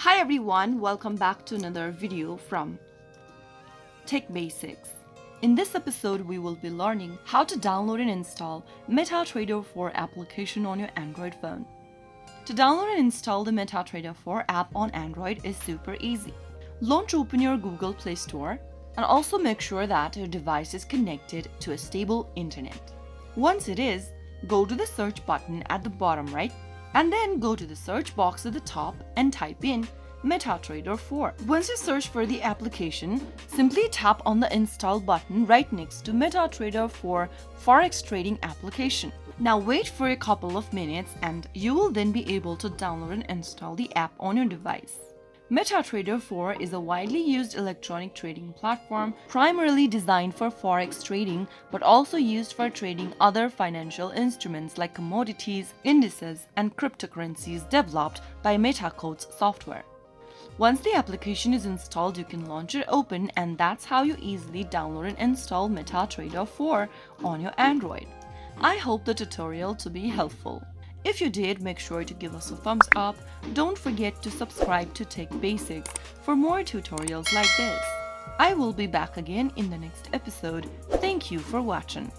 Hi everyone, welcome back to another video from Tech Basics. In this episode, we will be learning how to download and install MetaTrader 4 application on your Android phone. To download and install the MetaTrader 4 app on Android is super easy. Launch open your Google Play Store and also make sure that your device is connected to a stable internet. Once it is, go to the search button at the bottom right and then go to the search box at the top and type in MetaTrader 4. Once you search for the application, simply tap on the install button right next to MetaTrader 4 Forex trading application. Now wait for a couple of minutes and you will then be able to download and install the app on your device. MetaTrader 4 is a widely used electronic trading platform primarily designed for forex trading but also used for trading other financial instruments like commodities, indices, and cryptocurrencies developed by MetaCodes software. Once the application is installed, you can launch it open, and that's how you easily download and install MetaTrader 4 on your Android. I hope the tutorial to be helpful. If you did, make sure to give us a thumbs up. Don't forget to subscribe to Tech Basics for more tutorials like this. I will be back again in the next episode. Thank you for watching.